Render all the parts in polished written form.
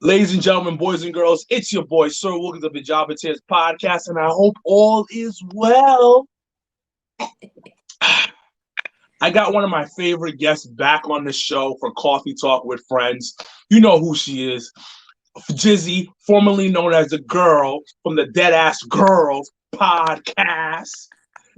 Ladies and gentlemen, boys and girls, it's your boy, Sir Wilkins of the Job and Tears podcast, and I hope all is well. I got one of my favorite guests back on the show for Coffee Talk with Friends. You know who she is. Jizzy, formerly known as the girl from the Dead Ass Girls podcast.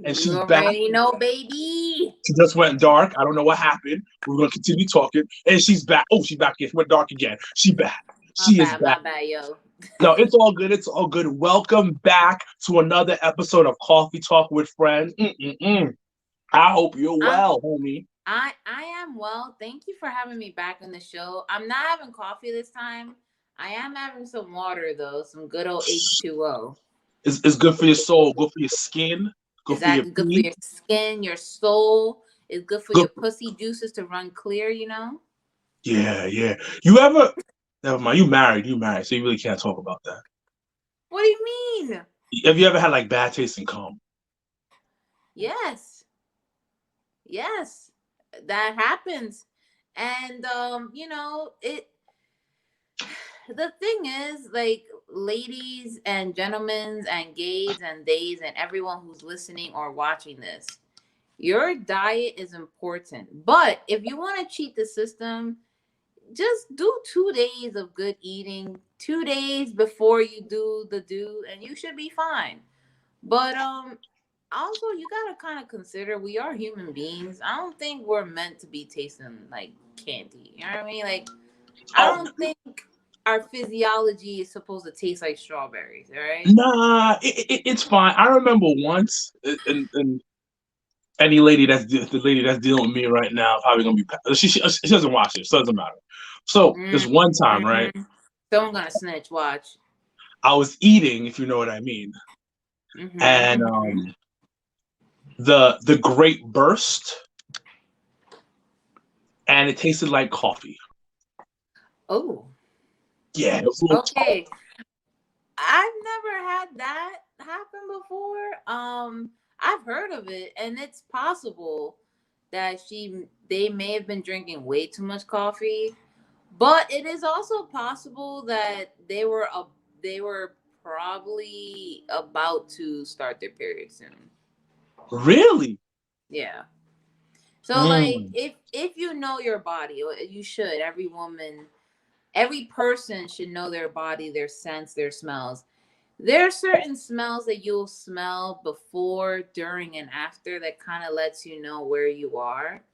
And You she's back. already know, baby. She just went dark. I don't know what happened. We're going to continue talking. And she's back. Oh, she's back again. She went dark again. She back. She is back. My bad, yo. No, it's all good. It's all good. Welcome back to another episode of Coffee Talk with Friends. I hope you're well, homie. I am well. Thank you for having me back on the show. I'm not having coffee this time. I am having some water though, some good old H2O. It's good for your soul, good for your skin, good exactly, for your good for your skin, your soul. It's good for your pussy juices to run clear, you know? Yeah. You ever never mind, you married, so you really can't talk about that. What do you mean? Have you ever had like bad taste in cum? Yes, that happens. And the thing is, like, ladies and gentlemen and gays and theys and everyone who's listening or watching this, your diet is important. But if you want to cheat the system, just do 2 days of good eating, 2 days before you do, and you should be fine. But also, you gotta kind of consider we are human beings. I don't think we're meant to be tasting like candy. You know what I mean? Like, I don't think our physiology is supposed to taste like strawberries. All right? Nah, it's fine. I remember once, and any lady that's dealing with me right now probably gonna be. She doesn't watch it, so it doesn't matter. So this one time, right? Someone gonna snitch. Watch. I was eating, if you know what I mean, and the grape burst, and it tasted like coffee. Oh. Yeah. It was okay. I've never had that happen before. I've heard of it, and it's possible that they may have been drinking way too much coffee, but it is also possible that they were probably about to start their period soon. Really? Yeah. So like, if you know your body, you should. Every woman, every person should know their body, their scents, their smells. There are certain smells that you'll smell before, during, and after that kind of lets you know where you are.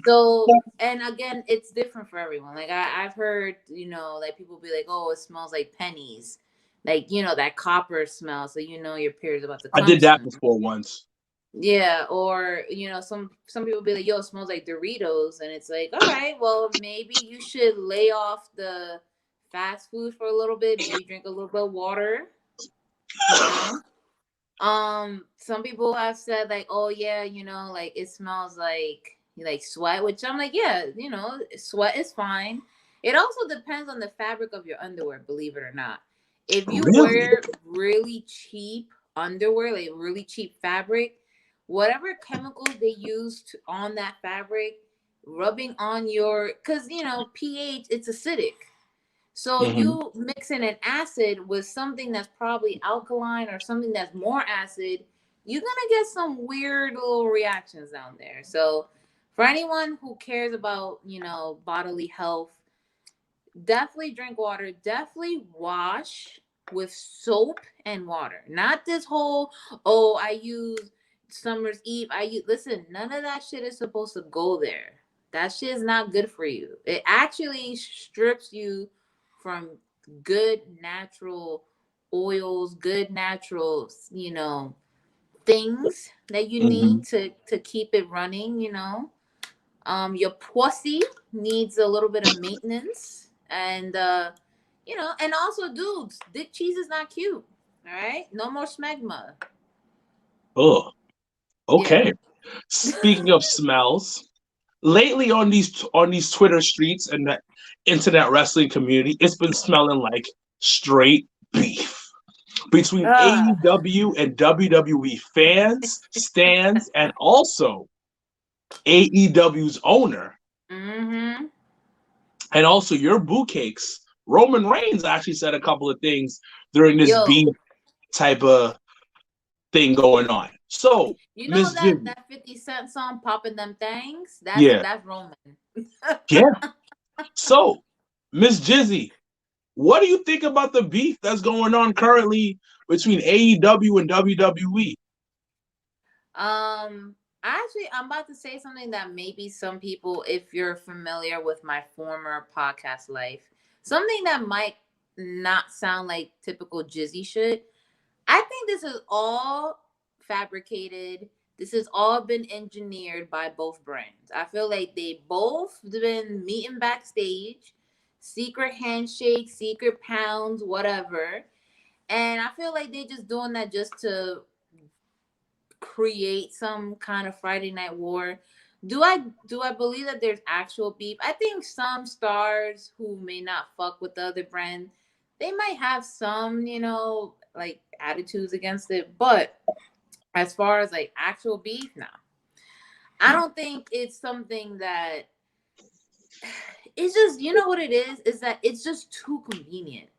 So, and again, it's different for everyone. Like I've heard, like people be like, "Oh, it smells like pennies," like that copper smell. So your period's about to come. I did that before once. Yeah, or some people be like, "Yo, it smells like Doritos," and it's like, all right, well, maybe you should lay off the fast food for a little bit. Maybe drink a little bit of water. Some people have said like, "Oh yeah, like it smells like sweat," which I'm like, yeah, sweat is fine. It also depends on the fabric of your underwear, believe it or not. If you wear really cheap underwear, like really cheap fabric, whatever chemicals they used on that fabric, rubbing on because pH, it's acidic. So you mix in an acid with something that's probably alkaline or something that's more acid, you're going to get some weird little reactions down there. So for anyone who cares about, bodily health, definitely drink water. Definitely wash with soap and water. Not this whole, I use Summer's Eve. Listen, none of that shit is supposed to go there. That shit is not good for you. It actually strips you from good natural oils, good natural, things that you need to keep it running, your pussy needs a little bit of maintenance, and and also, dudes, dick cheese is not cute. All right, no more smegma. Oh, okay. Yeah. Speaking of smells, lately on these Twitter streets and the internet wrestling community, it's been smelling like straight beef between AEW and WWE fans, stands, and also AEW's owner. And also your boo cakes Roman Reigns actually said a couple of things during this Yo, beef type of thing going on. So, you know Miss that Jimmy, 50 Cent song "Popping Them Things"? yeah, That's Roman. yeah. So, Miss Jizzy, what do you think about the beef that's going on currently between AEW and WWE? Actually, I'm about to say something that maybe some people, if you're familiar with my former podcast life, something that might not sound like typical Jizzy shit. I think this is all fabricated. This has all been engineered by both brands. I feel like they both been meeting backstage, secret handshakes, secret pounds, whatever. And I feel like they're just doing that just to create some kind of Friday night war. Do I believe that there's actual beef? I think some stars who may not fuck with the other brand, they might have some, like attitudes against it. But as far as like actual beef, no. I don't think it's something that it's just, you know what it is that it's just too convenient.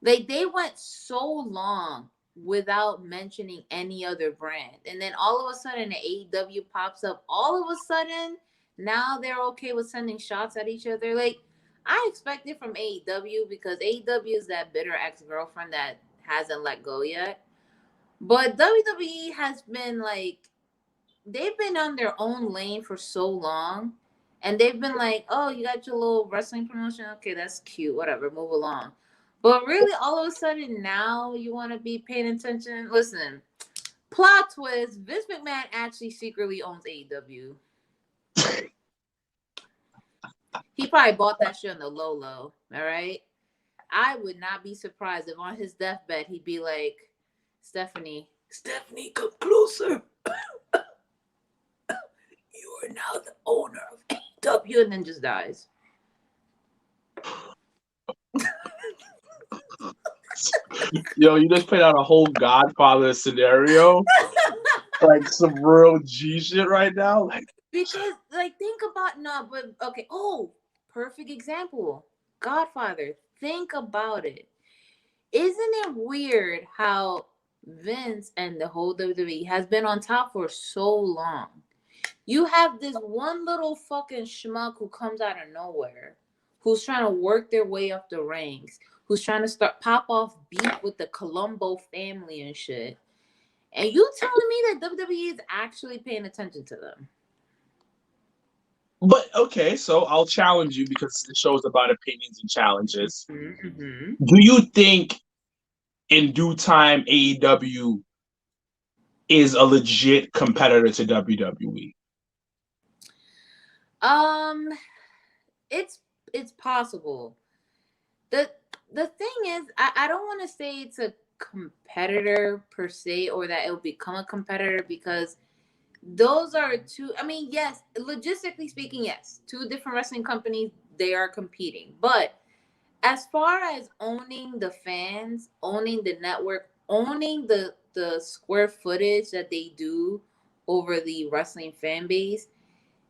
Like they went so long without mentioning any other brand. And then all of a sudden the AEW pops up. All of a sudden, now they're okay with sending shots at each other. Like I expect it from AEW because AEW is that bitter ex-girlfriend that hasn't let go yet. But WWE has been like they've been on their own lane for so long. And they've been like, oh, you got your little wrestling promotion? Okay, that's cute. Whatever, move along. But really, all of a sudden, now you want to be paying attention. Listen, plot twist: Vince McMahon actually secretly owns AEW. He probably bought that shit on the low low. All right. I would not be surprised if on his deathbed he'd be like, Stephanie, come closer. You are now the owner of AEW, and then just dies. Yo, you just played out a whole Godfather scenario, like some real G shit right now. Like, Because, like, think about no, but okay. Oh, perfect example. Godfather. Think about it. Isn't it weird how Vince and the whole WWE has been on top for so long? You have this one little fucking schmuck who comes out of nowhere, who's trying to work their way up the ranks, who's trying to start pop off beef with the Colombo family and shit. And you telling me that WWE is actually paying attention to them? but okay, so I'll challenge you because the show's about opinions and challenges. Mm-hmm. Do you think in due time AEW is a legit competitor to WWE? Um, it's possible. the The thing is, I don't want to say it's a competitor per se or that it'll become a competitor because those are two. I mean, yes, logistically speaking, yes, two different wrestling companies, they are competing. But as far as owning the fans, owning the network, owning the square footage that they do over the wrestling fan base,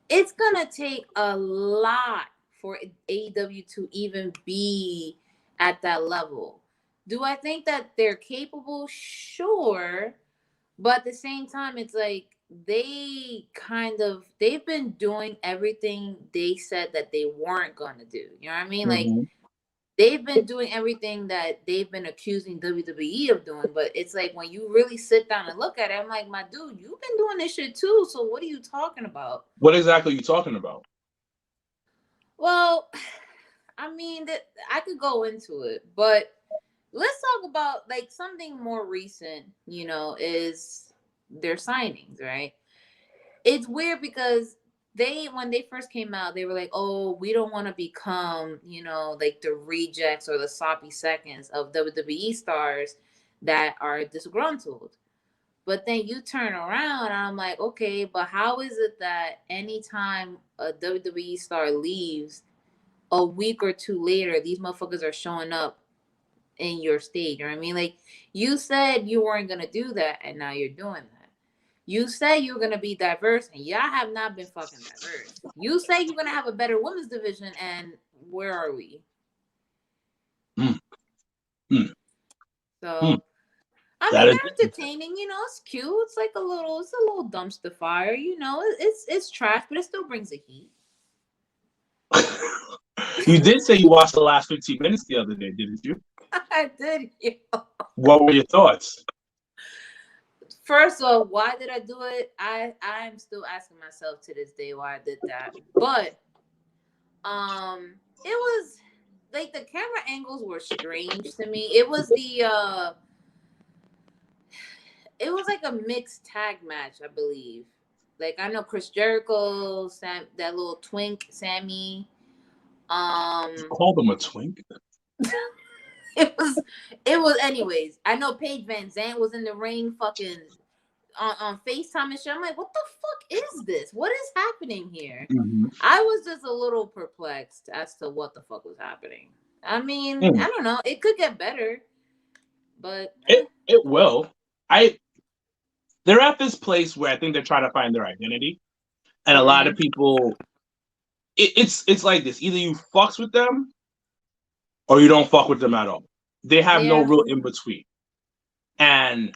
it's gonna take a lot for AEW to even be at that level. Do I think that they're capable? Sure. But at the same time, it's like they've been doing everything they said that they weren't gonna do. You know what I mean? Like Mm-hmm. they've been doing everything that they've been accusing WWE of doing, but it's like when you really sit down and look at it, I'm like, my dude, you've been doing this shit too. So what are you talking about? What exactly are you talking about? Well, I mean that I could go into it, but let's talk about like something more recent, is their signings, right? It's weird because when they first came out, they were like, "Oh, we don't want to become, like the rejects or the sloppy seconds of WWE stars that are disgruntled." But then you turn around and I'm like, "Okay, but how is it that anytime a WWE star leaves, a week or two later, these motherfuckers are showing up in your state?" You know what I mean? Like you said you weren't gonna do that, and now you're doing that. You say you're gonna be diverse, and y'all have not been fucking diverse. You say you're gonna have a better women's division, and where are we? Hmm. So I That mean, is. they're entertaining. You know, it's cute. It's like it's a little dumpster fire. You know, it's trash, but it still brings the heat. You did say you watched the last 15 minutes the other day, didn't you? I did. Yeah. What were your thoughts? First of all, why did I do it? I'm still asking myself to this day why I did that. But it was like the camera angles were strange to me. It was like a mixed tag match, I believe. Like I know Chris Jericho, that little twink, Sammy. You called him a twink? It was anyways. I know Paige Van Zandt was in the ring fucking on FaceTime and shit. I'm like, what the fuck is this? What is happening here? Mm-hmm. I was just a little perplexed as to what the fuck was happening. I mean, I don't know. It could get better, but it will. They're at this place where I think they're trying to find their identity, and a lot of people, it's like this: either you fucks with them, or you don't fuck with them at all. They have no real in between, and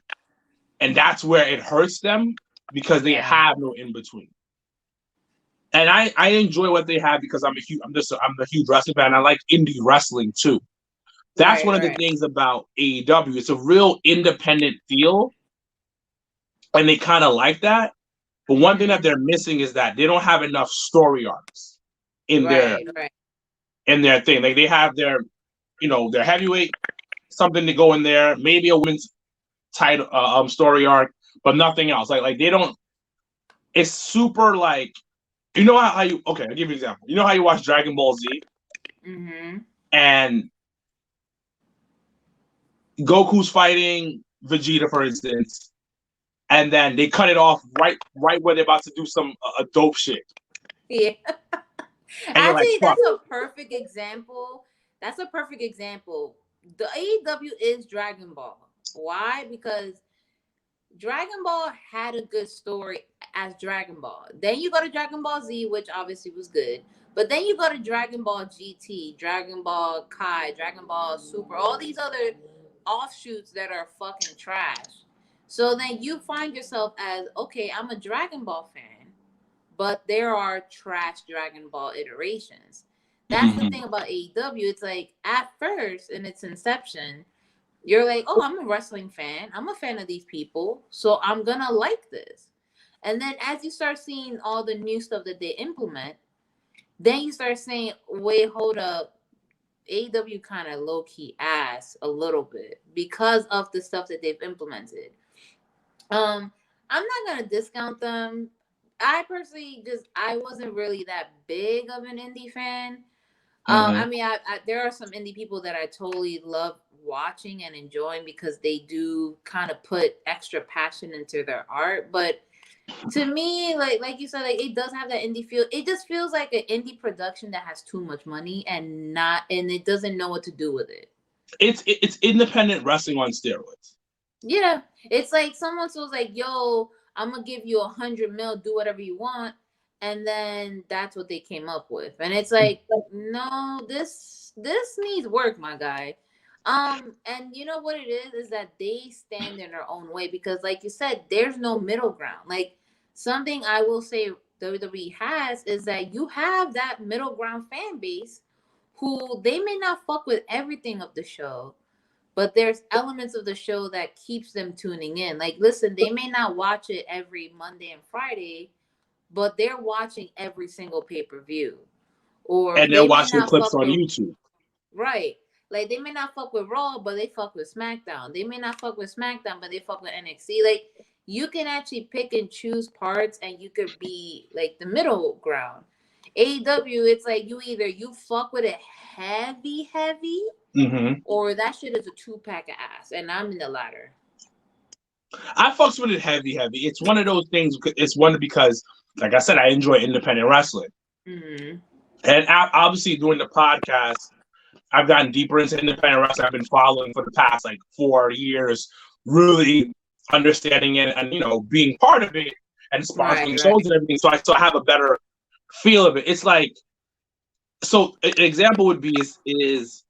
that's where it hurts them because they have no in between. And I enjoy what they have because I'm a huge wrestling fan. I like indie wrestling too. That's one of the things about AEW. It's a real independent feel, and they kind of like that. But one thing that they're missing is that they don't have enough story arcs in their thing. Like they have their heavyweight, something to go in there, maybe a women's title story arc, but nothing else. Like they don't. It's super like, you know how you. Okay, I'll give you an example. You know how you watch Dragon Ball Z, and Goku's fighting Vegeta, for instance, and then they cut it off right where they're about to do some a dope shit. Yeah. Actually, that's a perfect example. That's a perfect example. The AEW is Dragon Ball. Why? Because Dragon Ball had a good story as Dragon Ball. Then you go to Dragon Ball Z, which obviously was good. But then you go to Dragon Ball GT, Dragon Ball Kai, Dragon Ball Super, all these other offshoots that are fucking trash. So then you find yourself as, okay, I'm a Dragon Ball fan, but there are trash Dragon Ball iterations. That's the thing about AEW. It's like, at first, in its inception, you're like, oh, I'm a wrestling fan. I'm a fan of these people, so I'm going to like this. And then as you start seeing all the new stuff that they implement, then you start saying, wait, hold up. AEW kind of low-key ass a little bit because of the stuff that they've implemented. I'm not going to discount them. I personally I wasn't really that big of an indie fan. I mean, there are some indie people that I totally love watching and enjoying because they do kind of put extra passion into their art. But to me, like you said, like it does have that indie feel. It just feels like an indie production that has too much money and it doesn't know what to do with it. It's independent wrestling on steroids. Yeah, it's like someone was like, "Yo, I'm gonna give you $100 million, do whatever you want." And then that's what they came up with. And it's like, no, this needs work, my guy. And you know what it is that they stand in their own way because like you said, there's no middle ground. Like something I will say WWE has is that you have that middle ground fan base who they may not fuck with everything of the show, but there's elements of the show that keeps them tuning in. Like, listen, they may not watch it every Monday and Friday, but they're watching every single pay-per-view. And they're watching clips on YouTube. Right. Like, they may not fuck with Raw, but they fuck with SmackDown. They may not fuck with SmackDown, but they fuck with NXT. Like, you can actually pick and choose parts, and you could be, like, the middle ground. AEW, it's like you fuck with it heavy, or that shit is a 2-pack of ass, and I'm in the latter. I fucks with it heavy. It's one of those things. It's one because, like I said, I enjoy independent wrestling. And obviously, doing the podcast, I've gotten deeper into independent wrestling. I've been following for the past 4 years, really understanding it and being part of it and sponsoring shows and everything. So I have a better feel of it. It's like, so an example would be is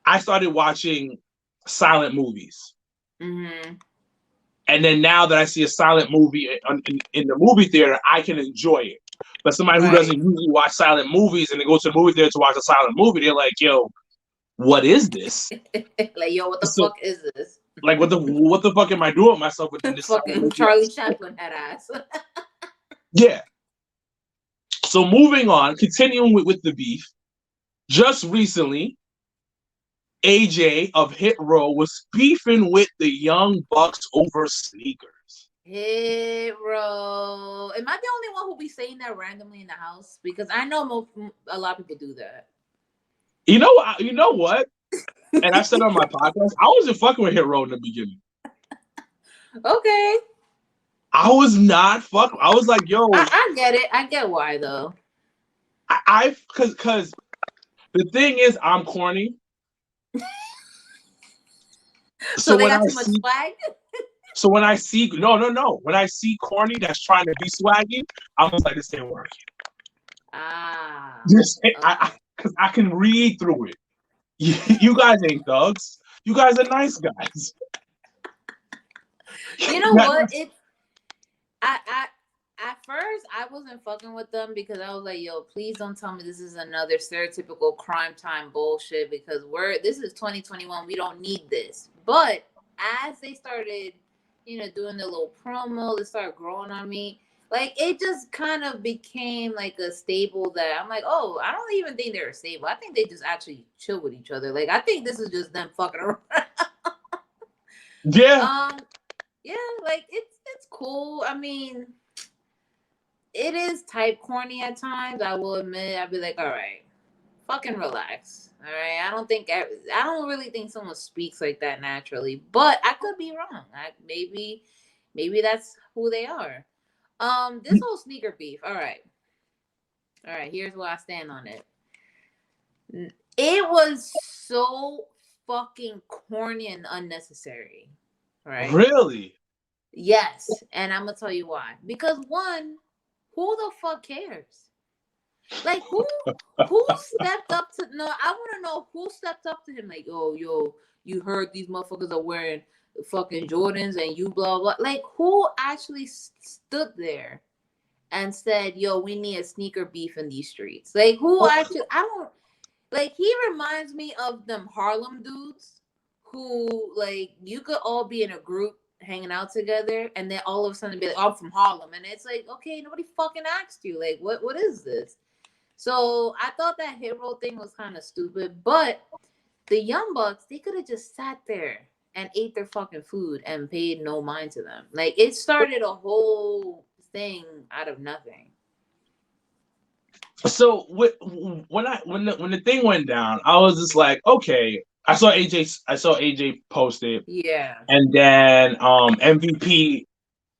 I started watching silent movies. Mm-hmm. And then now that I see a silent movie in the movie theater, I can enjoy it. But somebody who doesn't Right. usually watch silent movies and they go to the movie theater to watch a silent movie, they're like, yo, what is this? Like, yo, what the So, fuck is this? like, what the fuck am I doing with myself within this silent Fucking movie? Charlie Chaplin head ass. Yeah. So moving on, continuing with the beef. Just recently, AJ of Hit Row was beefing with the Young Bucks over sneakers. Hit Row. Am I the only one who be saying that randomly in the house? Because I know a lot of people do that. You know what? And I said on my podcast, I wasn't fucking with Hit Row in the beginning. Okay. I was not fucking. I was like, yo. I get it. I get why though. Because the thing is, I'm corny. So they got too much swag? So when I see when I see corny that's trying to be swaggy, I'm just like, this ain't working. Because I can read through it. You guys ain't thugs. You guys are nice guys. You know what? At first I wasn't fucking with them because I was like, yo, please don't tell me this is another stereotypical crime time bullshit because this is 2021. We don't need this. But as they started, doing the little promo, they started growing on me. Like, it just kind of became like a staple that I'm like, oh, I don't even think they're a stable. I think they just actually chill with each other. Like, I think this is just them fucking around. Yeah. Yeah, like it's cool. I mean, it is type corny at times. I will admit. I'd be like, all right, fucking relax. All right, I don't really think someone speaks like that naturally, but I could be wrong. Maybe that's who they are. This whole sneaker beef. All right. Here's where I stand on it. It was so fucking corny and unnecessary. Right? Really? Yes, and I'm gonna tell you why. Because one, who the fuck cares? Like, who stepped up to? No, I want to know who stepped up to him. Like, yo, you heard these motherfuckers are wearing fucking Jordans and you blah blah. Like, who actually stood there and said, yo, we need a sneaker beef in these streets? Like, who actually? I don't. Like, he reminds me of them Harlem dudes who, like, you could all be in a group hanging out together and then all of a sudden be like, oh, I'm from Harlem. And it's like, okay, nobody fucking asked you. Like, what is this? So I thought that Hit Row thing was kind of stupid. But the Young Bucks, they could have just sat there and ate their fucking food and paid no mind to them. Like, it started a whole thing out of nothing. So when the thing went down, I was just like, okay. I saw AJ posted. Yeah. And then MVP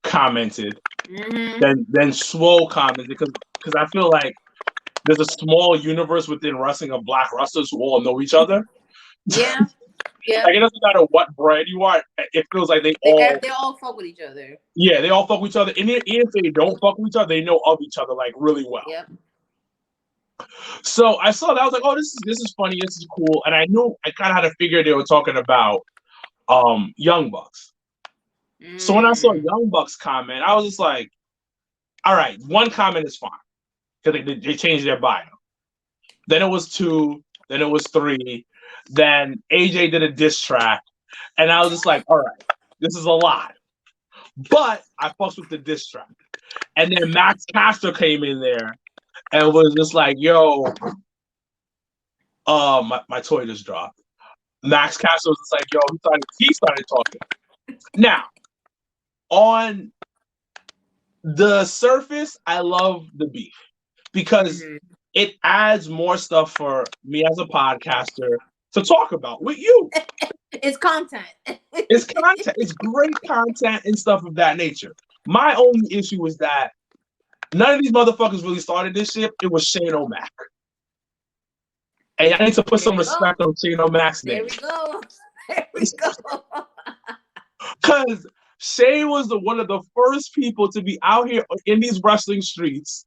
commented. Mm-hmm. Then Swole commented because I feel like there's a small universe within wrestling of black wrestlers who all know each other. Yeah. Yeah. Like, it doesn't matter what brand you are. It feels like they all fuck with each other. Yeah, they all fuck with each other. And if they don't fuck with each other, they know of each other like really well. Yep. So I saw that. I was like, oh, this is funny. This is cool. And I knew I kind of had to figure they were talking about Young Bucks. So when I saw Young Bucks comment, I was just like, all right, one comment is fine. Because they changed their bio. Then it was 2. Then it was 3. Then AJ did a diss track. And I was just like, all right, this is a lot. But I fucked with the diss track. And then Max Caster came in there and was just like, yo, my toy just dropped. Max Caster was just like, yo, he started talking. Now, on the surface, I love the beef because it adds more stuff for me as a podcaster to talk about with you. It's content. It's content. It's great content and stuff of that nature. My only issue is that none of these motherfuckers really started this shit. It was Shane O'Mac. And I need to put some respect on Shane O'Mac's name. There we go. Because Shane was one of the first people to be out here in these wrestling streets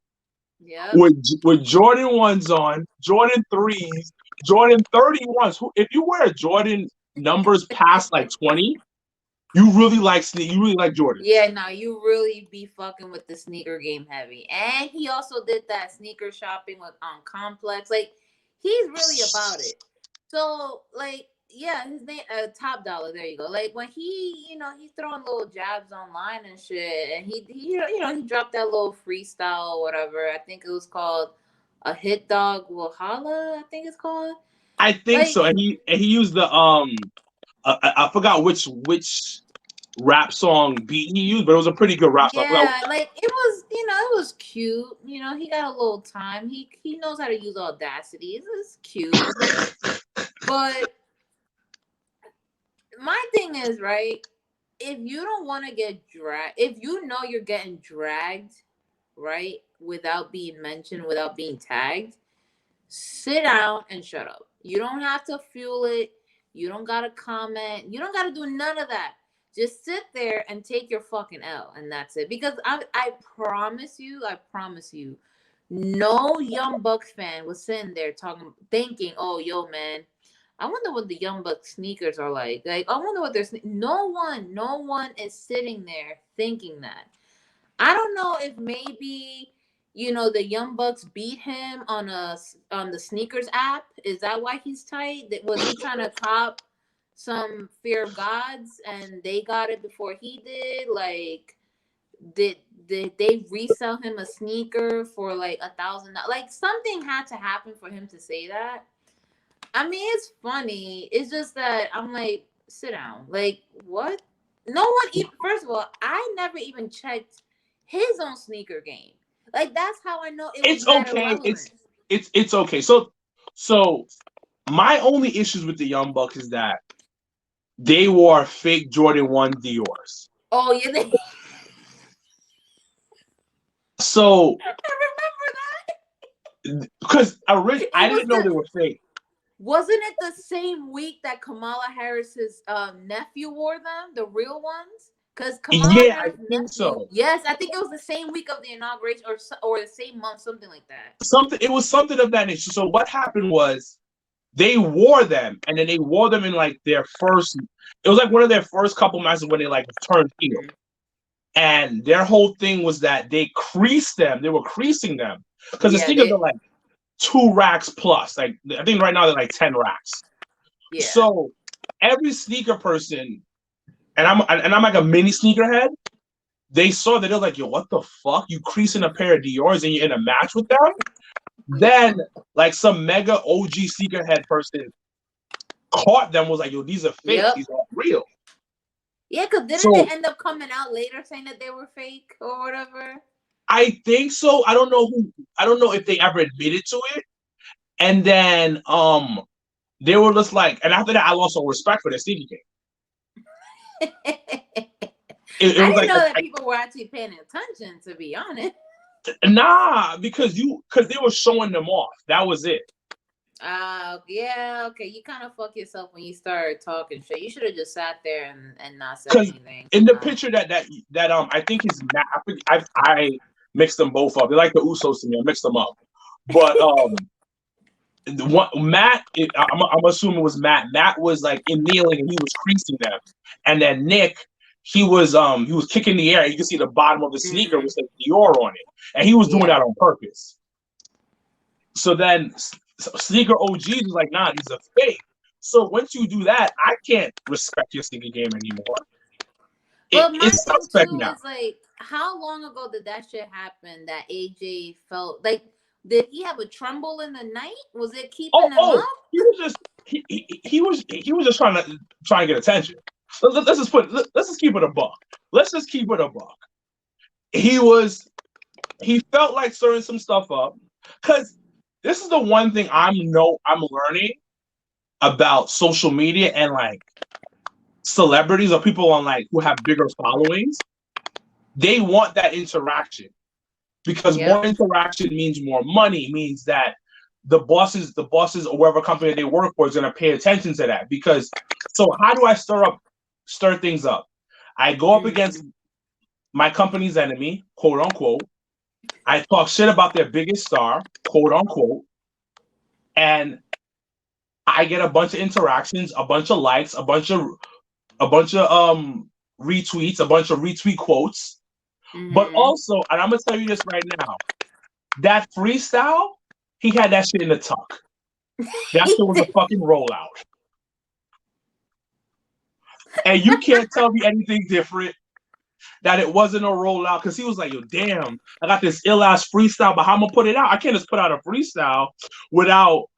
with Jordan 1s on, Jordan 3s, Jordan 31s. If you wear Jordan numbers past like 20, you really like You really like Jordans. Yeah, no, you really be fucking with the sneaker game heavy. And he also did that sneaker shopping with on Complex. Like, he's really about it. So, like, yeah, his name Top Dollar. There you go. Like when he's throwing little jabs online and shit, and he dropped that little freestyle or whatever. I think it was called a hit dog will holla. I think it's called. I think Like, so. And he used the I forgot which rap song beat he used, but it was a pretty good rap song. yeah, like it was cute. He got a little time. He knows how to use Audacity. It's cute. But my thing is, right, if you don't want to get dragged, if you know you're getting dragged, right, without being mentioned, without being tagged, sit down and shut up. You don't have to fuel it. You don't gotta comment. You don't gotta do none of that. Just sit there and take your fucking L, and that's it. Because I promise you, no Young Bucks fan was sitting there thinking, oh, yo, man, I wonder what the Young Bucks sneakers are like. Like, I wonder what their no one is sitting there thinking that. I don't know if maybe the Young Bucks beat him on the sneakers app. Is that why he's tight? Was he trying to cop some Fear of Gods and they got it before he did? Like, did they resell him a sneaker for like $1,000? Like, something had to happen for him to say that. I mean, it's funny. It's just that I'm like, sit down. Like, what? No one even. First of all, I never even checked his own sneaker game. Like, that's how I know it's okay. It's okay. So my only issues with the Young Bucks is that they wore fake Jordan 1 Dior's. Oh yeah, So I remember that because I didn't know they were fake. Wasn't it the same week that Kamala Harris's nephew wore them, the real ones? Because Kamala Harris' I think nephew, so. Yes, I think it was the same week of the inauguration, or the same month, something like that. It was something of that nature. So what happened was they wore them, and then they wore them in like their first. It was like one of their first couple matches when they like turned heel, and their whole thing was that they creased them. They were creasing them because the sneakers are like 2 racks plus. Like, I think right now they're like 10 racks. Yeah. So every sneaker person, and I'm like a mini sneakerhead, they saw that they're like, yo, what the fuck? You creasing a pair of Dior's and you're in a match with them? Then like some mega OG sneakerhead person caught them, was like, yo, these are fake. Yep. These aren't real. Yeah, because didn't they end up coming out later saying that they were fake or whatever? I think so. I don't know if they ever admitted to it. And then they were just like, and after that I lost all respect for their sneaker game. I didn't know that people were actually paying attention, to be honest. Nah, because they were showing them off. That was it. Yeah, okay. You kind of fuck yourself when you start talking shit. You should have just sat there and not said anything. In the picture that I think is Matt. I mixed them both up. They're like the Usos to me. I mixed them up. But Matt, I'm assuming it was Matt. Matt was like in kneeling and he was creasing them, and then Nick, he was kicking the air. You can see the bottom of the sneaker with like Dior on it, and he was doing that on purpose. So then sneaker OGs was like, nah, these are fake. So once you do that, I can't respect your sneaker game anymore. But it's suspect now. Is like, how long ago did that shit happen? That AJ felt like, did he have a tremble in the night? Was it keeping him up? He was just trying to get attention. Let's just keep it a buck. Let's just keep it a buck. He felt like stirring some stuff up, because this is the one thing I'm learning about social media and like celebrities or people on like who have bigger followings. They want that interaction, because more interaction means more money, means that the bosses or whatever company they work for is going to pay attention to that. Because so how do I stir things up? I go up against my company's enemy, quote unquote. I talk shit about their biggest star, quote unquote, and I get a bunch of interactions, a bunch of likes, a bunch of retweets, a bunch of retweet quotes. But Mm-hmm. also, and I'm gonna tell you this right now, that freestyle, he had that shit in the tuck. That shit was a fucking rollout. And you can't tell me anything different that it wasn't a rollout because he was like, yo, damn, I got this ill ass freestyle, but how I'm gonna put it out? I can't just put out a freestyle without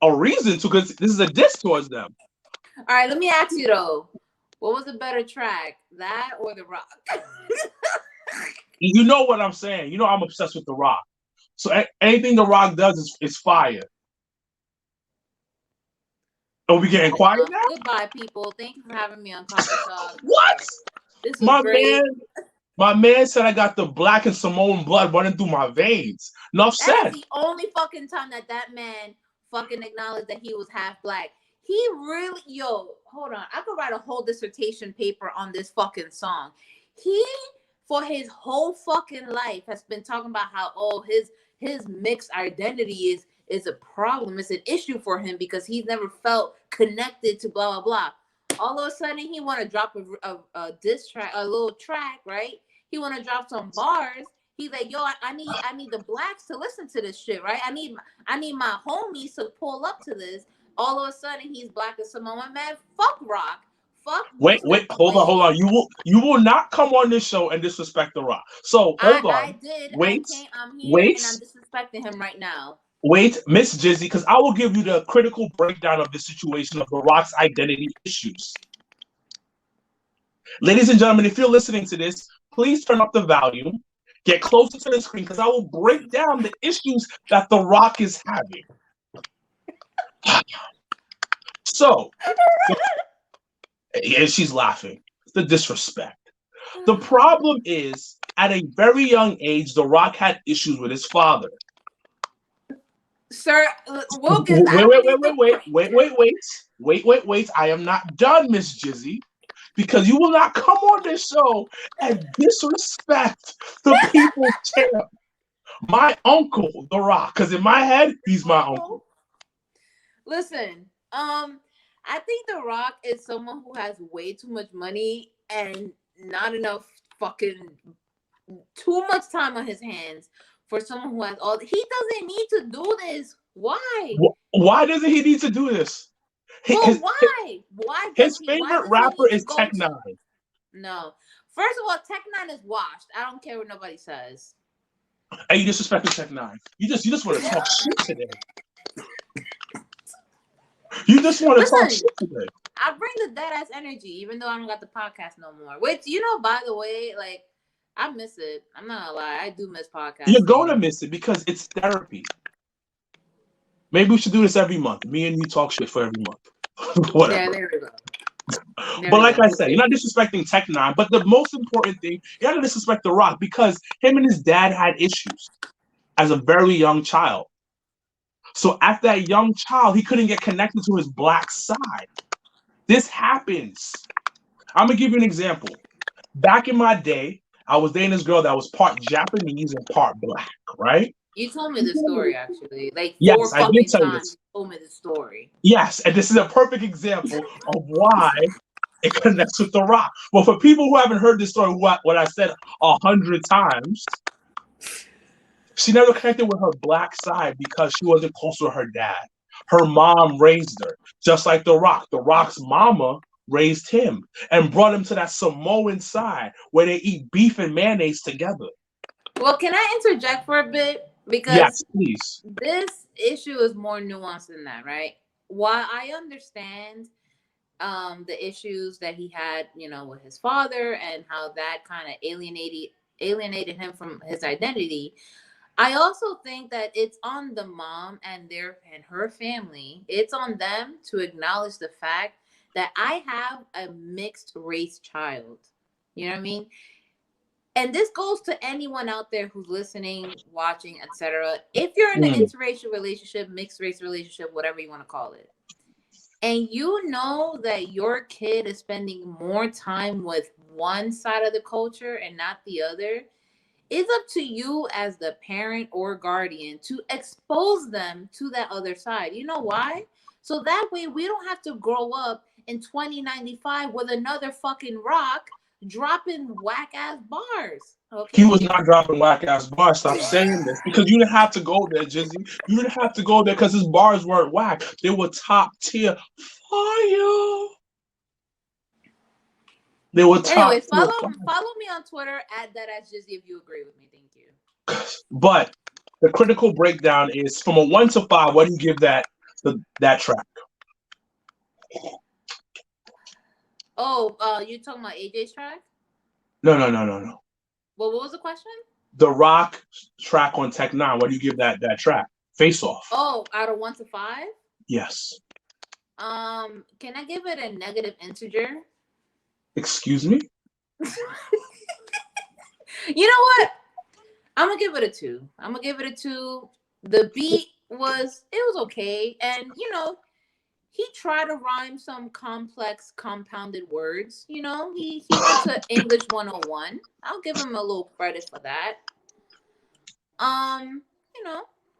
a reason to, because this is a diss towards them. All right, let me ask you though, what was a better track, that or The Rock? You know what I'm saying? You know I'm obsessed with The Rock. So anything The Rock does is fire. Are we getting quiet now? Goodbye, people. Thank you for having me on Coffee Talk. What? This was great. My man said I got the black and Samoan blood running through my veins. Enough said. That's the only fucking time that man fucking acknowledged that he was half black. He really, hold on. I could write a whole dissertation paper on this fucking song. He, for his whole fucking life, has been talking about how, his mixed identity is a problem. It's an issue for him because he's never felt connected to blah, blah, blah. All of a sudden, he want to drop a diss track, a little track, right? He want to drop some bars. He's like, yo, I need the blacks to listen to this shit, right? I need my homies to pull up to this. All of a sudden, he's black as Samoan. Man, fuck Rock. Fuck. Wait, hold on. You will not come on this show and disrespect The Rock. So hold on. I did. Wait. I'm here and I'm disrespecting him right now. Wait, Miss Jizzy, because I will give you the critical breakdown of the situation of The Rock's identity issues. Ladies and gentlemen, if you're listening to this, please turn up the volume, get closer to the screen, because I will break down the issues that The Rock is having. So, and she's laughing. The disrespect. The problem is, at a very young age, The Rock had issues with his father. Sir, we'll get wait. I am not done, Miss Jizzy, because you will not come on this show and disrespect the people's champ, my uncle, The Rock. Because in my head, he's my uncle. Listen, I think The Rock is someone who has way too much money and not enough too much time on his hands for someone who has all. He doesn't need to do this. Why? Why doesn't he need to do this? Why? His favorite rapper is Tech-N9ne. No. First of all, Tech-N9ne is washed. I don't care what nobody says. Hey, you disrespecting Tech-N9ne. You just want to talk shit today. You just want to talk shit today. I bring the dead ass energy, even though I don't got the podcast no more. Which, by the way, like, I miss it. I'm not gonna lie, I do miss podcasting. You're gonna miss it because it's therapy. Maybe we should do this every month. Me and you talk shit for every month. Whatever. Yeah, there we go. But like I said, you're not disrespecting Tech-N9ne, but the most important thing, you have to disrespect The Rock because him and his dad had issues as a very young child. So at that young child, he couldn't get connected to his black side. This happens. I'm gonna give you an example. Back in my day, I was dating this girl that was part Japanese and part black, right? You told me the story, actually. Like, yes, I did tell you this. You told me the story. Yes, and this is a perfect example of why it connects with The Rock. Well, for people who haven't heard this story, what I said 100 times, she never connected with her black side because she wasn't close to her dad. Her mom raised her, just like The Rock. The Rock's mama raised him and brought him to that Samoan side where they eat beef and mayonnaise together. Well, can I interject for a bit? Because yes, please. This issue is more nuanced than that, right? While I understand the issues that he had, with his father and how that kind of alienated him from his identity, I also think that it's on the mom and her family. It's on them to acknowledge the fact that I have a mixed race child. You know what I mean? And this goes to anyone out there who's listening, watching, etc. If you're in an interracial relationship, mixed race relationship, whatever you want to call it, and you know that your kid is spending more time with one side of the culture and not the other, it's up to you as the parent or guardian to expose them to that other side. You know why? So that way we don't have to grow up in 2095 with another fucking Rock dropping whack ass bars. He Okay. was not dropping whack ass bars. Stop saying this because you didn't have to go there, Jizzy. You didn't have to go there because his bars weren't whack. They were top tier fire. They were top Anyway, tier follow me on Twitter at @Jizzy if you agree with me. Thank you. But the critical breakdown is from a 1 to 5. What do you give that track? Oh, you talking about AJ's track? No. Well, what was the question? The Rock track on Tech Nine. What do you give that track? Face Off. Oh, out of 1 to 5? Yes. Can I give it a negative integer? Excuse me? You know what? I'm gonna give it a 2. The beat was okay, and he tried to rhyme some complex compounded words. He went to English 101. I'll give him a little credit for that. A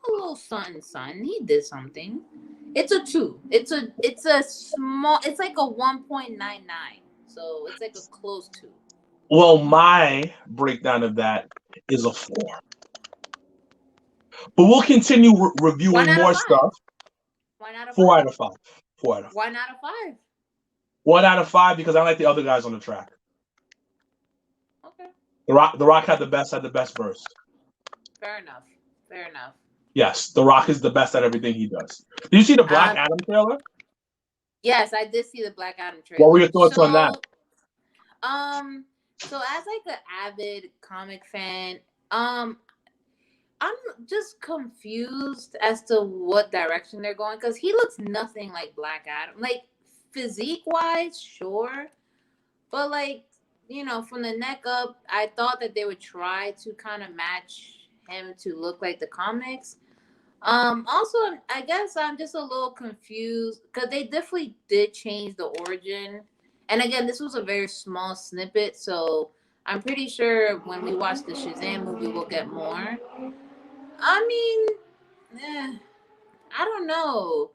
little something. He did something. It's a 2. It's a small. It's like a 1.99. So it's like a close 2. Well, my breakdown of that is a 4. But we'll continue reviewing more stuff. 1 out of 5. 4 out of 5. 4 out of 5. 1 out of 5. 1 out of 5 because I like the other guys on the track. Okay. The Rock had the best verse. Fair enough. Yes, The Rock is the best at everything he does. Did you see the Black Adam trailer? Yes, I did see the Black Adam trailer. What were your thoughts on that? So as like an avid comic fan, I'm just confused as to what direction they're going because he looks nothing like Black Adam. Like physique wise, sure, but from the neck up, I thought that they would try to kind of match him to look like the comics. Also, I guess I'm just a little confused because they definitely did change the origin. And again, this was a very small snippet, so I'm pretty sure when we watch the Shazam movie, we'll get more. I mean, I don't know.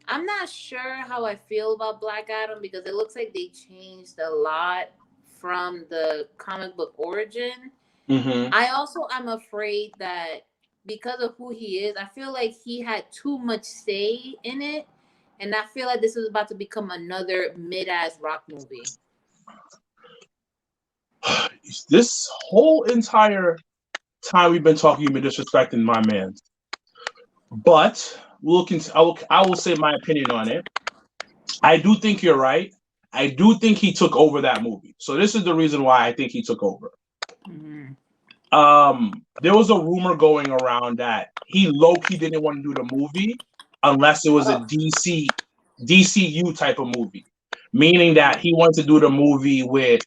I'm not sure how I feel about Black Adam because it looks like they changed a lot from the comic book origin. Mm-hmm. I'm afraid that because of who he is, I feel like he had too much say in it. And I feel like this is about to become another mid-ass Rock movie. This whole entire time we've been talking, you've been disrespecting my man. But I will say my opinion on it. I do think you're right. I do think he took over that movie. So this is the reason why I think he took over. Mm-hmm. There was a rumor going around that he low-key didn't want to do the movie unless it was a DCU type of movie, meaning that he wanted to do the movie with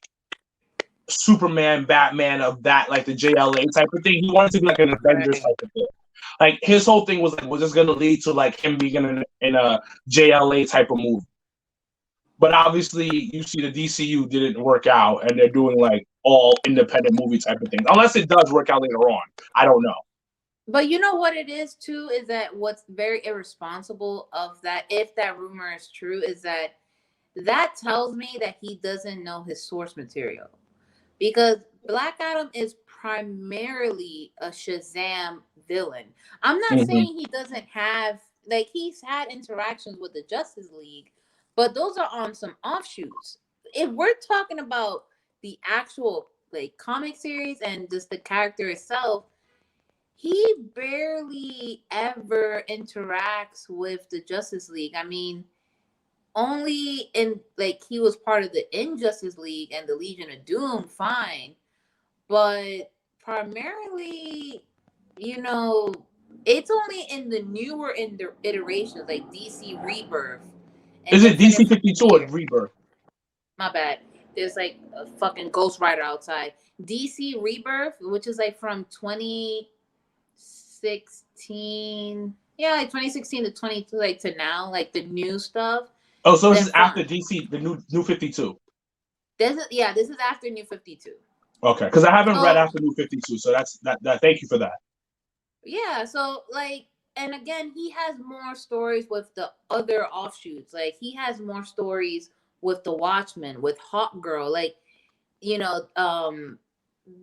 Superman, Batman of that, like the JLA type of thing. He wanted to be like an Avengers type of thing. Like his whole thing was like, was this going to lead to like him being in a JLA type of movie? But obviously, you see the DCU didn't work out, and they're doing like all independent movie type of things. Unless it does work out later on, I don't know. But you know what it is too is that what's very irresponsible of that, if that rumor is true, is that tells me that he doesn't know his source material, because Black Adam is primarily a Shazam villain. I'm not saying he doesn't have, like, he's had interactions with the Justice League, but those are on some offshoots. If we're talking about the actual like comic series and just the character itself, he barely ever interacts with the Justice League. I mean, only in like he was part of the Injustice League and the Legion of Doom, fine. But primarily, it's only in the newer iterations like DC Rebirth. Is it DC 52 or Rebirth? My bad. There's like a fucking Ghost Rider outside. DC Rebirth, which is like from 2016. Yeah, like 2016 to 22, like to now, like the new stuff. Oh, so this is after DC, the new 52. This is after New 52. Okay, because I haven't read after New 52, so that's that. Thank you for that. Yeah, so like and again, he has more stories with the other offshoots. Like he has more stories with the Watchmen, with Hawk Girl, like you know,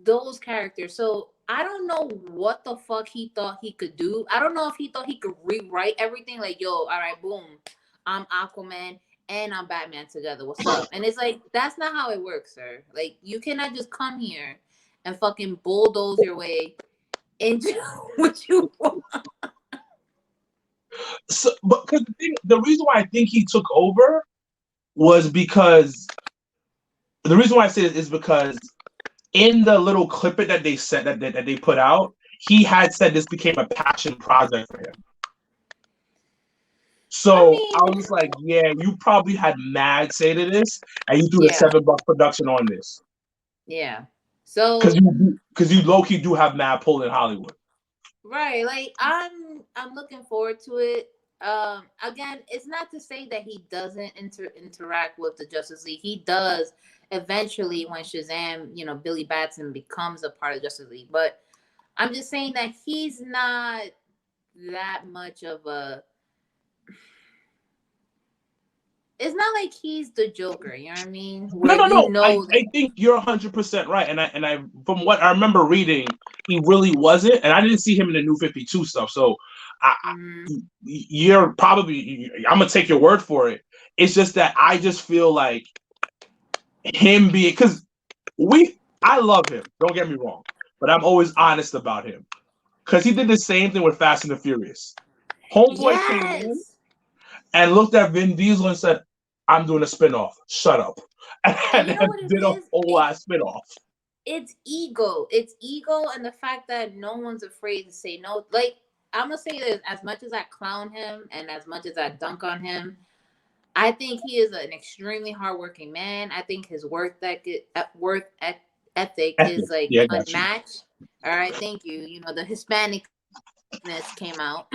those characters. So I don't know what the fuck he thought he could do. I don't know if he thought he could rewrite everything. Like, yo, all right, boom, I'm Aquaman and I'm Batman together. What's up? And it's like that's not how it works, sir. Like you cannot just come here and fucking bulldoze your way into what you want. So, but because the reason why I think he took over was because the reason why I say it is because in the little clip that they said that they put out, he had said this became a passion project for him. So I was just like, yeah, you probably had mad say to this, and you do the $7 production on this. Yeah. So because you low key do have mad pull in Hollywood. Right. Like I'm looking forward to it. Again, it's not to say that he doesn't interact with the Justice League. He does eventually when Shazam, you know, Billy Batson becomes a part of Justice League. But I'm just saying that he's not that much of a. It's not like he's the Joker, you know what I mean? No. I think you're 100% right, and I from what I remember reading, he really wasn't, and I didn't see him in the New 52 stuff. So, you're probably I'm gonna take your word for it. It's just that I just feel like him being because I love him. Don't get me wrong, but I'm always honest about him because he did the same thing with Fast and the Furious. Homeboy came in and looked at Vin Diesel and said, I'm doing a spinoff. Shut up. And you know what did a whole ass spinoff. It's ego. It's ego and the fact that no one's afraid to say no. Like, I'm going to say this, as much as I clown him and as much as I dunk on him, I think he is an extremely hardworking man. I think his work ethic is like unmatched. All right, thank you. You know, the Hispanicness came out.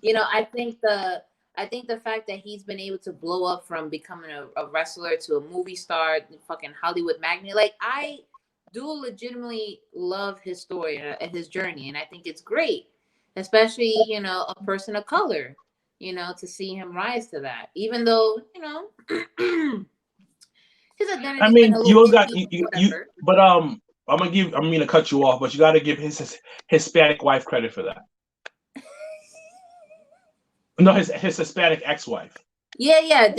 You know, I think the fact that he's been able to blow up from becoming a wrestler to a movie star, fucking Hollywood magnate, like I do legitimately love his story and his journey, and I think it's great, especially you know a person of color, you know, to see him rise to that, even though you know his identity. I mean, you got you, but I'm gonna cut you off, but you got to give his Hispanic wife credit for that. No, his Hispanic ex-wife. Yeah.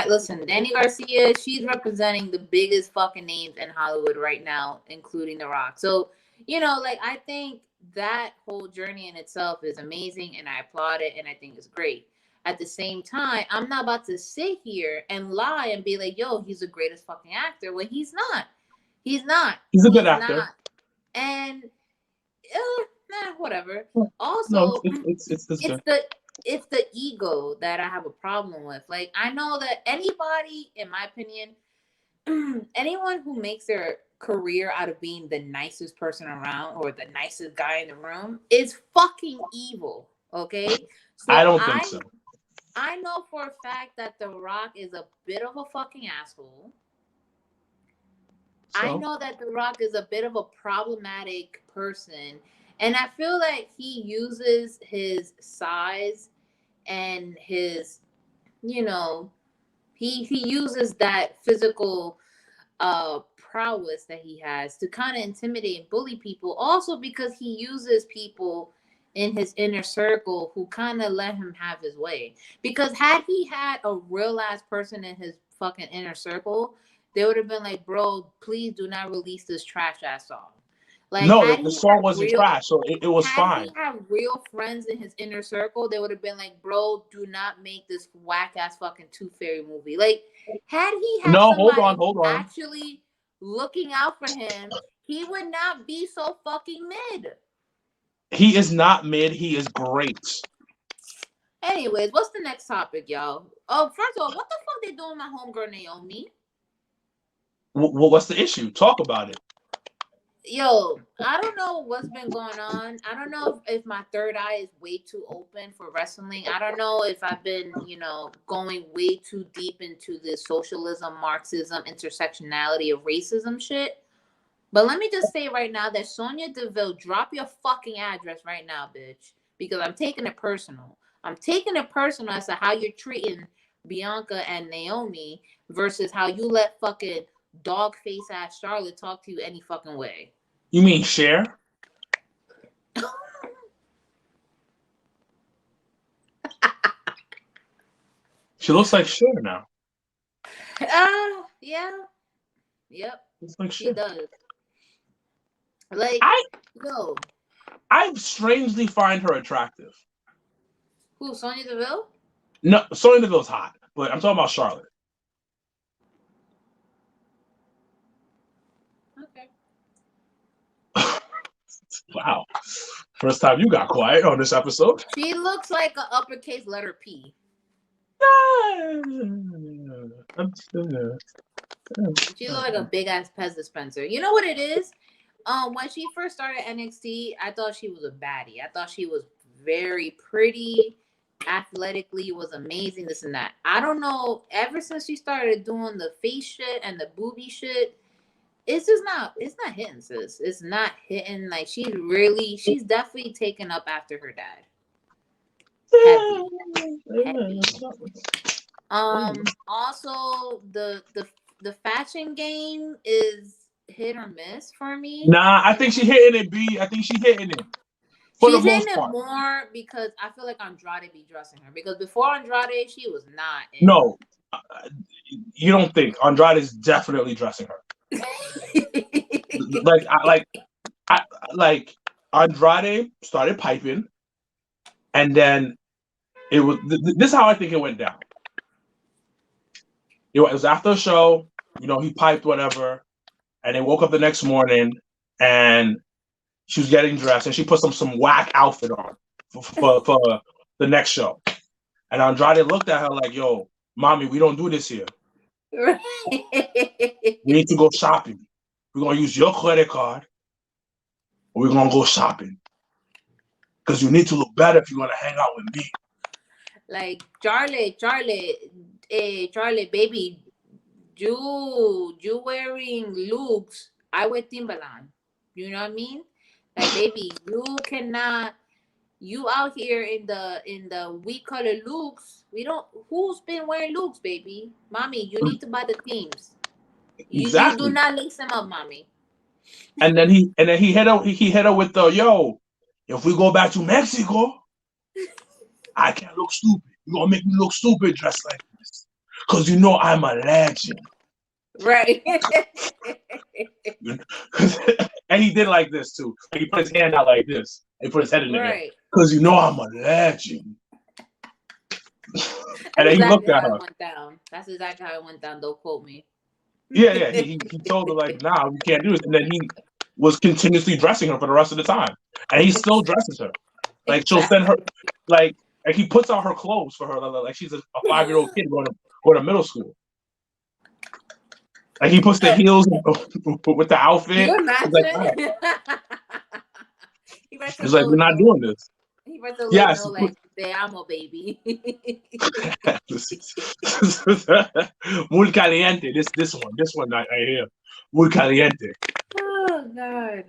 Listen, Danny Garcia, she's representing the biggest fucking names in Hollywood right now, including The Rock. So, you know, like I think that whole journey in itself is amazing and I applaud it and I think it's great. At the same time, I'm not about to sit here and lie and be like, yo, he's the greatest fucking actor when he's not. He's not. He's a good actor. Not. And whatever. Also, it's the ego that I have a problem with. Like, I know that anybody, in my opinion, anyone who makes their career out of being the nicest person around or the nicest guy in the room is fucking evil. Okay? So I don't think so. I know for a fact that The Rock is a bit of a fucking asshole. So? I know that The Rock is a bit of a problematic person. And I feel like he uses his size and his, you know, he uses that physical prowess that he has to kind of intimidate and bully people. Also because he uses people in his inner circle who kind of let him have his way. Because had he had a real ass person in his fucking inner circle, they would have been like, bro, please do not release this trash ass song. Like, no, the song wasn't trash, so it was fine. Had he had real friends in his inner circle, they would have been like, bro, do not make this whack ass fucking Tooth Fairy movie. Like, had he had somebody hold on. Actually looking out for him, he would not be so fucking mid. He is not mid. He is great. Anyways, what's the next topic, y'all? Oh, first of all, what the fuck they doing with my homegirl Naomi? Well, what's the issue? Talk about it. Yo, I don't know what's been going on. I don't know if my third eye is way too open for wrestling. I don't know if I've been, you know, going way too deep into this socialism, Marxism, intersectionality of racism shit. But let me just say right now that Sonya Deville, drop your fucking address right now, bitch. because I'm taking it personal. I'm taking it personal as to how you're treating Bianca and Naomi versus how you let fucking dog face ass Charlotte talk to you any fucking way. You mean Cher? She looks like Cher now. Yeah. Yep. Looks like She Cher. does. Like, no. I strangely find her attractive. Who, Sonya Deville? No, Sonya Deville's hot, but I'm talking about Charlotte. Okay. Wow. First time you got quiet on this episode. She looks like an uppercase letter P. She looks like a big ass Pez dispenser. You know what it is? When she first started NXT, I thought she was a baddie. I thought she was very pretty, athletically was amazing, this and that. I don't know. Ever since she started doing the face shit and the booby shit, it's not hitting, sis. It's not hitting. Like, she's definitely taken up after her dad. Heavy. Also the fashion game is hit or miss for me. Nah, I think she's hitting it, B. I think she's hitting it. She's hitting it more because I feel like Andrade be dressing her. Because before Andrade, she was not. No, you don't think Andrade is definitely dressing her? like Andrade started piping, and then it was. This is how I think it went down. It was after a show. He piped whatever, and they woke up the next morning, and she was getting dressed, and she put some whack outfit on for the next show. And Andrade looked at her like, "Yo, mommy, we don't do this here. We need to go shopping. We're gonna use your credit card, or we're gonna go shopping. Because you need to look better if you're gonna hang out with me." Like, Charlie, baby, you wearing Luke's, I wear Timberland. You know what I mean? Like, baby, you cannot. You out here in the we color Luke's. We don't. Who's been wearing Luke's, baby? Mommy, you need to buy the teams. Exactly. You do not lace them up, mommy. And then he hit her with the, "Yo, if we go back to Mexico, I can't look stupid. You're gonna make me look stupid dressed like this. Because I'm a legend." Right. And he did like this too. He put his hand out like this. He put his head in the air. Because I'm a legend. And then he looked at her. That's exactly how it went down. Don't quote me. Yeah. He told her, like, "Nah, we can't do this." And then he was continuously dressing her for the rest of the time. And he still dresses her. Like, she'll send her, like he puts on her clothes for her, like she's a 5-year-old kid going to middle school. Like, he puts the heels with the outfit. You imagine? He's like, "We're not doing this." He writes a little like, "Te amo, baby." Muy caliente. This one right here. Muy caliente. Oh God.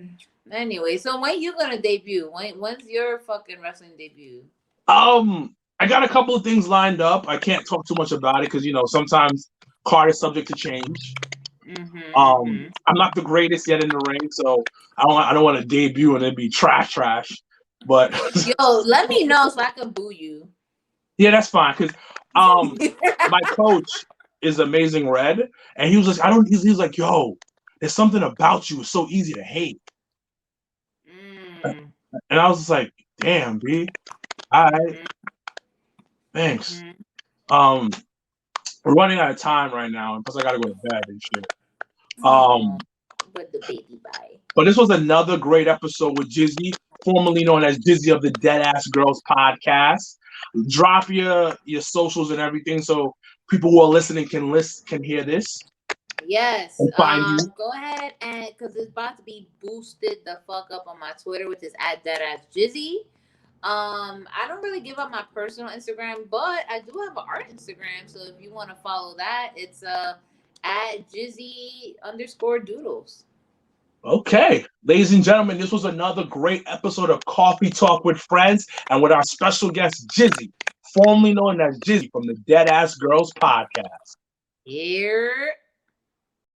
Anyway, so when you gonna debut? When's your fucking wrestling debut? I got a couple of things lined up. I can't talk too much about it because sometimes card is subject to change. I'm not the greatest yet in the ring, so I don't want to debut and then be trash. But yo, let me know so I can boo you. Yeah, that's fine. Because my coach is Amazing Red, and he was like, He's like, "Yo, there's something about you. It's so easy to hate." And I was just like, "Damn, B. All right, thanks." We're running out of time right now, and plus I gotta go to bed and shit. But the baby bye. But this was another great episode with Jizzy, formerly known as Jizzy of the Dead Ass Girls podcast. Drop your socials and everything so people who are listening can hear this. Yes. Go ahead, and because it's about to be boosted the fuck up on my Twitter, which is @deadassjizzy. I don't really give up my personal Instagram, but I do have an art Instagram. So if you want to follow that, it's @Jizzy_doodles. Okay, ladies and gentlemen, this was another great episode of Coffee Talk with Friends and with our special guest, Jizzy, formerly known as Jizzy from the Dead Ass Girls podcast. Here.